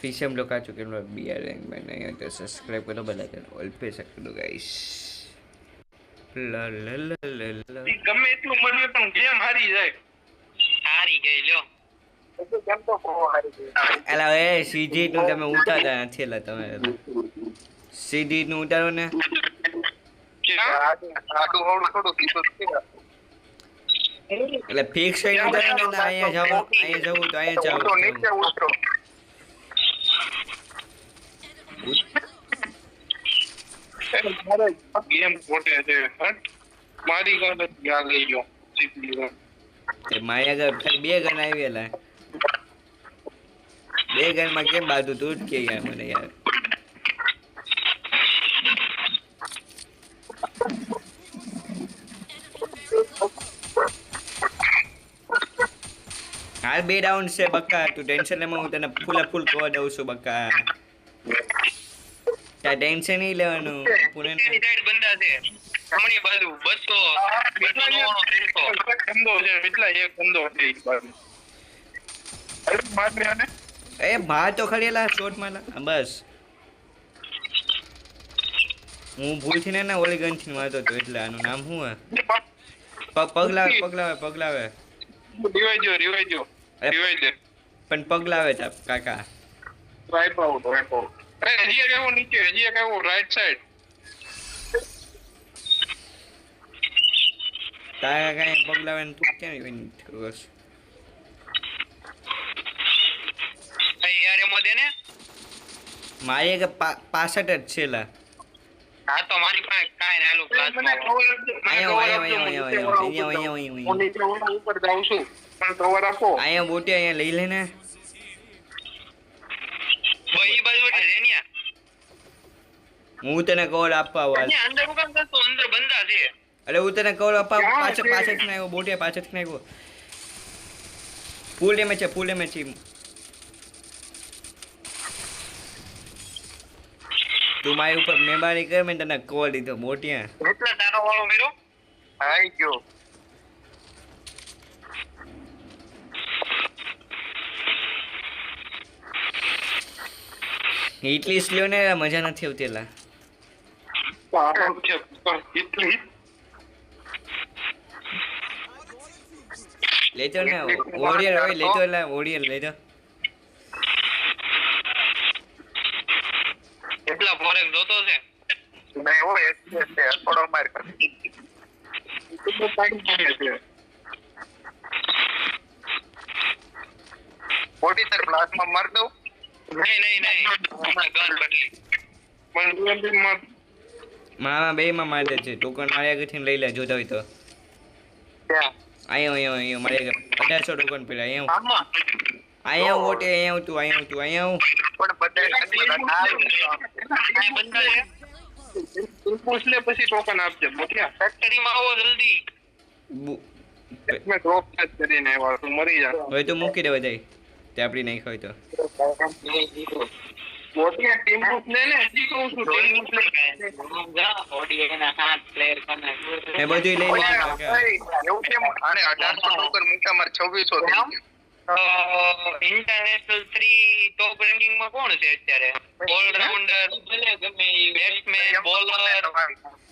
फिर से हम लोग आ चुके हैं बी आर रैंक में नहीं तो सब्सक्राइब करो बेल आइकन ऑल पे सेट कर दो गाइस ला ला ला ला ला ગમે એટલું મળે પણ ગેમ હારી જાય હારી ગઈ લ્યો તો કેમ તો બહુ હારી ગઈ એલા એ સીજી નું તમે ઉતારતા નથી એલા તમે સીડી નું ઉતારો ને આડું હોડું થોડું કીધું છે એટલે ફિક્સ થઈ ઉતારે ને અહીંયા જવું તો અહીંયા જાવ તો નીચે ઉતરો ગેમ ખોટે છે હટ મારી ગાલે યા લઈ લો સીધી એ માયા ગર ખાલી બે ગન આવેલા બે ગન માં કેમ બાજુ તું જ કે યાર મને યાર હાલ બે ડાઉન છે બક્કા તું ટેન્શન લેમાં હું તને ફૂલ કવર દઉં છું બક્કા ત્યાં ટેન્શન નહીં લેવાનું પૂરે સાઈડ બંદા છે જમણી બાજુ 200 બંદો છે કેટલા એક બંદો છે એક બાજુ અરે માર લે આને એ માર તો ખડેલા શોટ મારલા બસ હું ભૂલથી ને ઓલી ગન થી મારતો તો એટલે આનું નામ શું હે પગલાવે રિવાઈજો પણ પગલાવે તા કાકા રાઈટ આઉટ અરે હજી કેવો નીચે હજી કેવો રાઈટ સાઈડ તારા કાંઈ પગલાવે ને તું ક્યાં બસ યાર એમો દે ને મારી કે 65 જ છે લા હા તો મારી પાસે કાઈ નાલું ક્લાસ અહીંયા ઉપર જાઉં છું પણ કવર આપો અહીંયા બોટી અહીંયા લઈ લે ને ભાઈ બાજુ રેનિયા હું તને કવર આપવા આવું અહીંયા અંદર હું કામ કરતો અંદર બંદા છે અરે હું તને કવર આપવા પાછળ થી આવ્યો બોટિયા પાછળથી આવ્યો ફૂલ ડેમેજ છે તું મારી ઉપર મહેરબાની કર મેં તને કવર દીધો બોટિયા એટલા તારો વાળો મેરો આઈ ગયો એટલી સ્લો ને મજા નથી આવતી એલા લેજો ને ઓડિયર હોય લેજો એલા ઓડિયર લેજો એટલા ફોરેક જોતો છે નહીં હોય એટલે થોડો માર કર તો પાણી છે બોડી સર પ્લાઝમા માર દઉં નહીં ગન બદલી પણ મામા બે માં મારી દે છે ટોકન મારી આગળથી લઈ લે જોતા હોય તો ક્યાં અહીંયા મારી આગળ 1800 ટોકન પડ્યા અહીંયા ઓટે અહીંયા તું પણ બધા પૂછ લે પછી ટોકન આપજે મોટિયા ફેક્ટરીમાં આવો જલ્દી મેં ડ્રોપ કરીને આવ્યો તું મરી જા હવે તો મૂકી દેવા જાય તે આપડી નહીં ખાય તો મોટિયા ટીમ પૂછ લે ને હજી કહું છું ટીમ પૂછ લે ઓડીએના 7 પ્લેયર કને એ બધું લઈ લે એવું કેમ આને 1800 ટોકન મૂક્યા માર 2600 ઇન્ટરનેશનલ 3 ટોપ રેન્કિંગ માં કોણ છે અત્યારે ઓલરાઉન્ડર ભલે ગમે બેટ્સમેન બોલર ગમે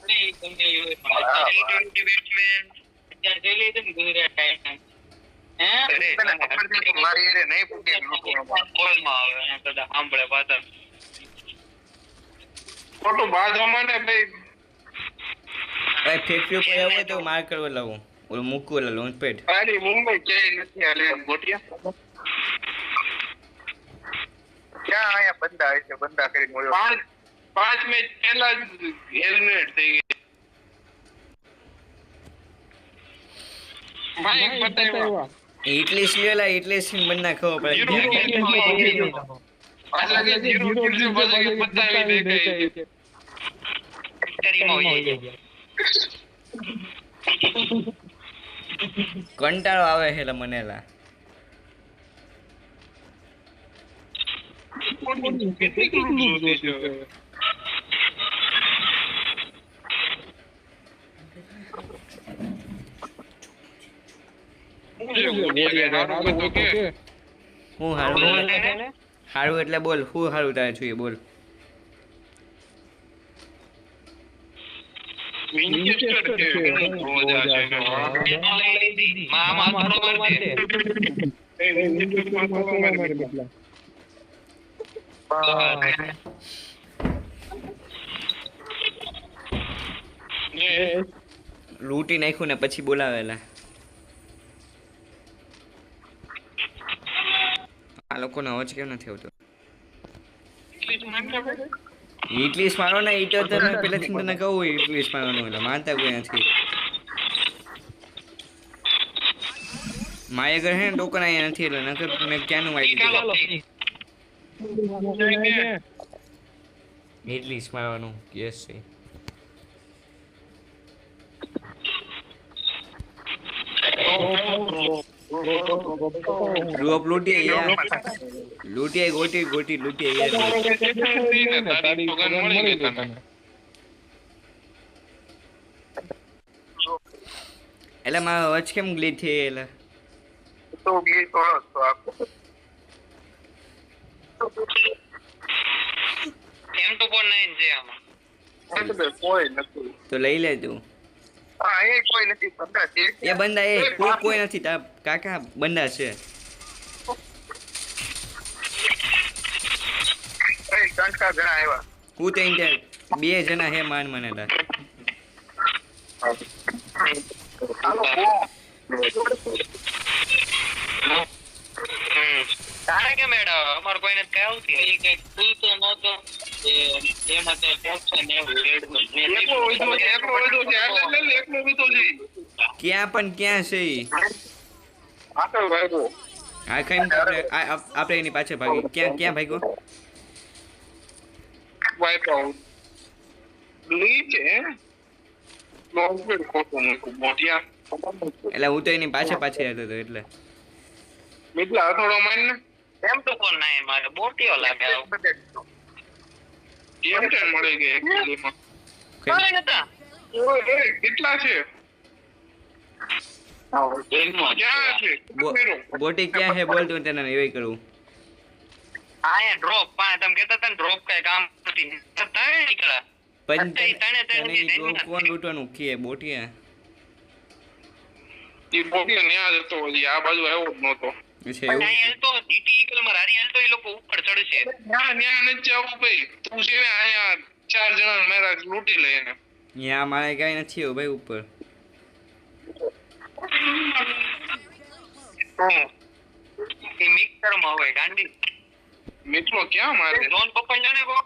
ટી20 બેટ્સમેન અત્યારે જોઈ લીધું ને ગુજરાત ટાઇટન્સ મારી એરે નહીં પૂછે બોલમાં આવે બધા સાંભળે પાછા ફોટો બાજવામાં ને ભાઈ ફેક્ટરી ઉપર આવે તો માર કરવા લાવું ઓલો મૂકવું ઓલા લોન્ચ પેડ અરે મુંબઈ ક્યાંય નથી હાલે ગોટિયા ક્યાં આયા બંદા હશે બંદા કરીને મળ્યો પાંચ મેચ પહેલા જ હેલ્મેટ થઈ ગઈ ભાઈ બતાવ્યા એટલી સ્લેલા એટલી સીન બનના ખબર પડે કંટાળો આવે છે મને લા હું હારું સારું એટલે બોલ શું સારું તારે જોઈએ બોલ. વિન્ચેસ્ટર છે રોજા છે એમાં લઈ લીધી મામા થોડો માર દે એ વિન્ચેસ્ટર માં થોડો માર બેટલા લૂંટી નાખ્યું ને પછી બોલાવેલા આ લોકોનો અવાજ કેમ નથી આવતો. ઇંગ્લિશ મારો ને ઈ તો તને પહેલેથી તને કહું ઇંગ્લિશ મારવાનું એટલે માનતા કોઈ નથી. મારે ઘર હે ને ટોકન અહીંયા નથી એટલે નકર મેં ક્યાંનું વાગી દીધું. ઇંગ્લિશ મારવાનું યસ છે. ડ્રોપ લૂટીએ યાર લૂટીએ ગોટી લૂટીએ યાર તારી ટોકન મળી ગઈ તને એટલે મારો અવાજ કેમ ગ્લિચ છે એટલે તો ગ્લિચ કરો તો આપ M2.9 છે આમાં કોઈ નથી તો લઈ લે તું. હા એ કોઈ નથી બંદા છે એ બંદા એ કોઈ નથી તા કાકા બંદા છે. એ કંકા ઘણા આવ્યા હું તો ઇન્ટર 2 જણા હે માન મને તા તારે કે મેડમ અમાર કોઈને કહ્યું કે એ કે તું તો નતો એમાં તો ઓપ્શન એવું રેડ એકલો વિધો છે એકલો વિધો છે ક્યાં પણ ક્યાં છે ઈ? આટલ ભાગો આ કઈ આપણે એની પાછળ ભાગી ક્યાં ભાગ્યો વાઇપ આઉટ ગ્લિચ હે લોંગવેડ ખોટું મૂકો મોટિયા એટલે હું તો એની પાછળ હતો તો એટલે મિટલા થોડો માન ને એમ તો કોણ ના મારે બોટીઓ લાગે એમ કેમ મળી ગઈ એકલીમાં કઈ નતા ઓય કેટલા છે ક્યાં છે બોટી ક્યાં હે બોલ તું તને એવી કરું આયા ડ્રોપ પા તમે કહેતા હતા ને ડ્રોપ કઈ કામ નથી તને નીકળા પણ તને કોણ લૂટવાનું કે બોટીયા ઈ બોટીઓ ન્યા જતો ઓલી આ બાજુ આવ્યો જ નતો છે એવું ન્યા તો જીટી ઈગલ માં રારી હાલ તો ઈ લોકો ઉપર ચડશે ન્યા ન જાવ ભાઈ તું છે ને આયા 4 જણા મારા લૂટી લે એને યા મારે કઈ નથી હો ભાઈ ઉપર એ મિક્સર માં હોય ગાંડી મિત્રો ક્યાં મારે લોન પપ્પા જાણે કો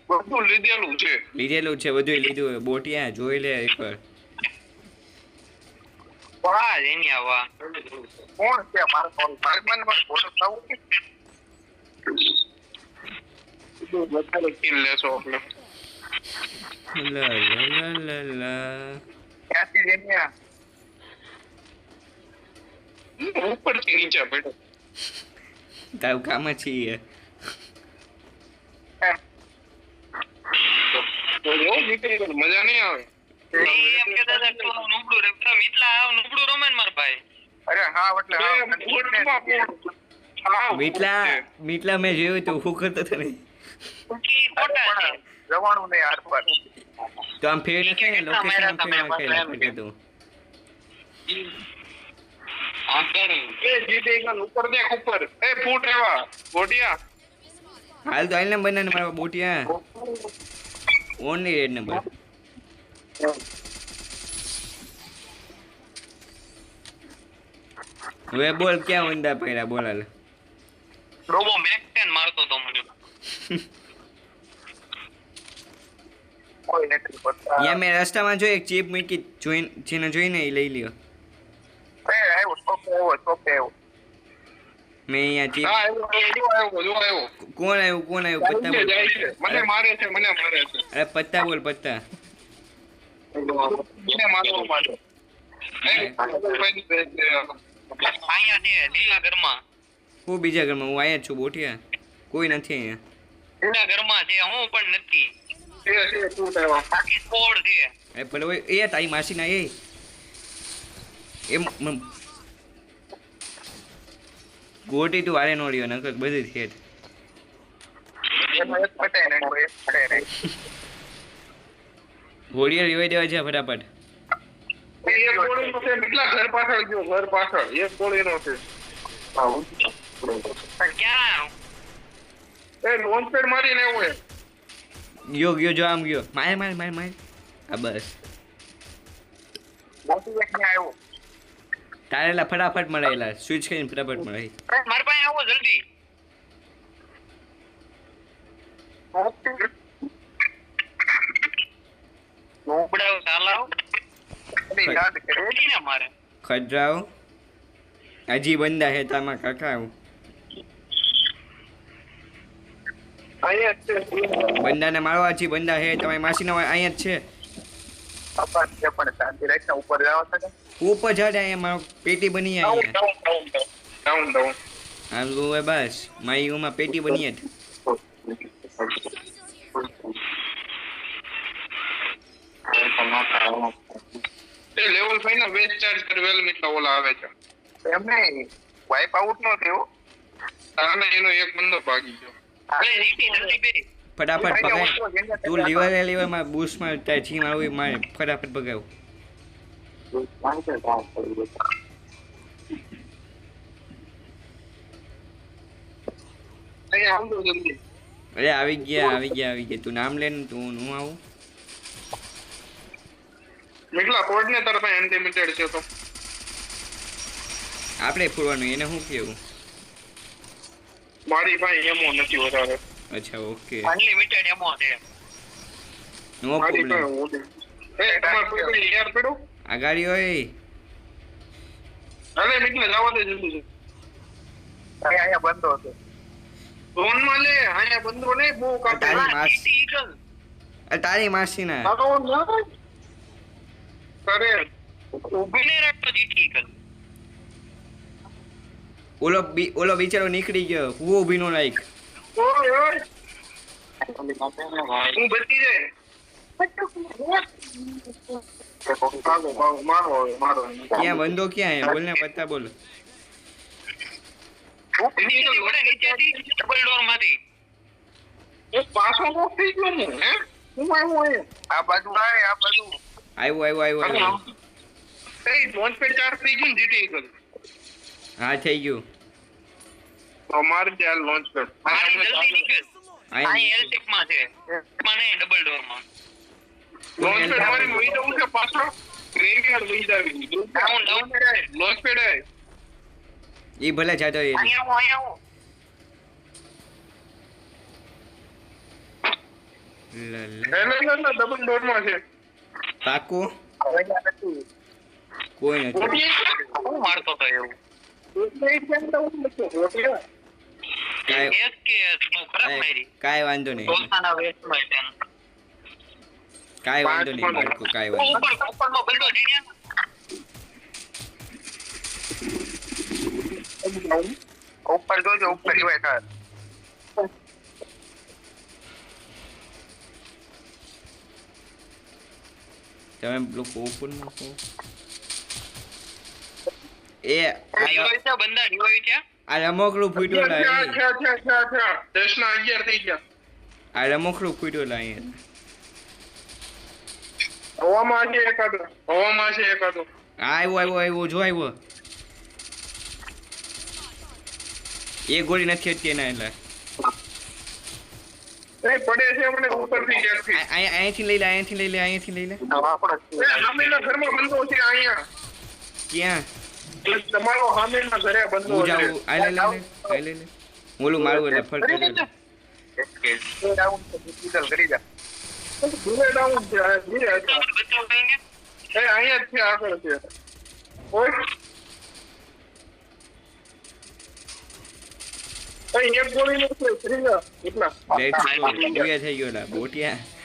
બધું લીધેલું છે બધું લીધું બોટિયા જોઈ લે એકવાર વાહ જેની આવા કોણ છે મારો ફોન માર્કમાન પર ફોટો થાવું તો બતાલો કિલ લેસો આપણે લા ક્યાંથી જેનિયા ઉપર થી નીચે બેઠો તારું કામ જ છે તો જો નીકળી ગયો મજા નહીં આવે એમ કે દાદા તો નુબડું રે મિતલા આવ નુબડું રમેન માર ભાઈ અરે હા એટલે મીટલા મેં જોયું તું હું કરતો હતો ને કી ફોટા છે જવાનું નહીં આર પર તો આમ ફેર નથી ને લોકેશન ફેર તું એ જીતે ગન ઉપર દેખ ઉપર એ ફૂટ એવા બોડિયા હાલ તો આઈલ નંબર ને મારા બોટિયા ઓનલી રેડ નંબર હવે બોલ ક્યાં ઊંડા પડ્યા બોલ હાલ રોબો મેકટેન મારતો તો મને કોઈ નથી પતા યા મેં રસ્તામાં જો એક ચીપ મૂકી જેને જોઈને એ લઈ લ્યો એ આવ્યો સોપે આવ્યો મેં અહીંયા ચીપ આવ્યો કોણ આવ્યું પત્તા બોલ મને મારે છે અરે પત્તા બોલ પત્તા મને મારવા માટે અહીંયા છે લીલા ઘરમાં હું બીજા ઘરમાં હું આયા છું બોટિયા કોઈ નથી અહીંયા લીલા ઘરમાં છે હું પણ નથી બાકી સ્કોડ છે એ ભલે એ તારી માસી ના એ ગોટી તું વારે નો રહ્યો નકર બધી થેટ એમાં એક પટે ને એક પડે ને ઘોડીએ રીવાઈ દેવા છે ફટાફટ એક ગોળીનો છે કેટલા ઘર પાછળ ગયો ઘર પાછળ એક ગોળીનો છે પણ ક્યાં એ લોન્ચ પેડ મારીને એવું હે ગયો ગયો જો આમ ગયો માર માર માર માર આ બસ મોટી એક ને આવ્યો તારેલા ફટાફટ મળેલા સ્વિચ કરીને ફટાફટ મળે મારી પાસે આવો જલ્દી ઉપડાવ ચાલાવ યાદ કરે રોટી ને મારે ખજરાવ હજી બંદા હે તામાં કાકા અહીંયા જ છે બંદાને મારવા હજી બંદા હે તમારી માસીનો અહીંયા જ છે પપ્પા છે પણ શાંતિ રાખીને ઉપર જાવ તો ઉપર ચડે અહીંયા મારો પેટી બની અહીંયા ડાઉન આમ ગોવે બસ મારી ઉમાં પેટી બની જ એ લેવલ 5 ના વેસ્ટ ચાર્જ કરવેલ મિત્ર ઓલા આવે છે એમને વાઇપ આઉટ નો થયો અને એનો એક બંદો ભાગી ગયો અરે રીટી જલ્દી બે ફટાફટ પગાય તું લીવરમાં બૂસ્ટમાં તાર જી મારું મારે ફટાફટ પગાવ અહીંયા આવજો જલ્દી અરે આવી ગયા તું નામ લે ને તું હું આવું મિકલા કોડ ને તારા પાસે અનલિમિટેડ છે તો આપણે ફોડવાનું એને શું કેવું મારી પાસે એમો નથી વધારે અચ્છા ઓકે અનલિમિટેડ એમો છે નો મારી પ્રોબ્લેમ પાસે એ તમાર કોઈ યાર પડો આ ગાડી હોય અરે મિકલા જવા દે જલ્દી અહીંયા બંધો હતો ફોન માં લે અહીંયા બંદો ને બહુ કાપે તારી માસ જીટી ઈગલ તારી માસી ના કરે ઊભી ને રાખતો જીટી ઈગલ ઓલો બિચારો નીકળી ગયો હું ઊભી નો લાઈક ઓય ઓય હું બચી જાય મારો ક્યાં બંધો ક્યાં હે બોલ ને પત્તા બોલ નીચેથી વળે નીચેથી ડબલ ડોર માંથી એ પાછો કોક થઈ ગયો હું હે હું આવ્યો આ બાજુ આવે આ બાજુ આવ્યો એ લોન્ચ પેડ ચાર્જ થઈ ગયું જીટી ઈગલ હા થઈ ગયું અમાર ત્યાં લોન્ચ પેડ મારી જલ્દી નીકળ આઈ અહીં એલ ટેપ માં છે મને ડબલ ડોર માં લોન્ચ પેડ મારી વહી જવું છે પાછો ગ્રેવિયાર્ડ વહી જાવી ડાઉન લોન્ચ પેડ હે ઈ ભલે જાતો એ અહીંયા આવો ડબલ ડોર માં છે પાકું અહીંયા નથી કોઈ નથી હું મારતો તો એવું કાંઈ એક કે તું ખરાબ મારી કાંઈ વાંધો નહીં તોલસાના વેસ્ટમાં છે કાંઈ વાંધો નહીં બાળકો કાંઈ વાંધો ઉપર ઉપરનો બંદો જીણ્યા ઉપર જોજો ઉપર રિવાઇવ થાય તમે લોકો ઓપન મૂકો એ રિવાઇવ છે બંદા રિવાઇવ છે આ રમકડું ફૂટ્યો લાય દસના 11 થઈ ગયા આ રમકડું ફૂટ્યો લાય હવામાં છે એકાદો આવ્યો જો આવ્યો એ ગોળી નથી અત્યારે એના એટલે એ પડે છે મને ઉપરથી ક્યાંથી અહીંયાથી લઈ લે અહીંયાથી લઈ લે આપણો એ સામેના ઘરમાં બંધો છે અહીંયા ક્યાં તમારો સામેના ઘરે બંધો હું છે જાઉં આ લઈ લે ઓલું મારું એટલે ફરતે ડાઉન ડિજિટલ કરી જા ધીરે ડાઉન છે ધીરે બચાવ થઈ ગયા એ અહીંયા જ છે આગળ છે ઓય એક ગોળી નો છે ત્રીજા એટલા લેટ્સ ગો થઈ ગયો બોટિયા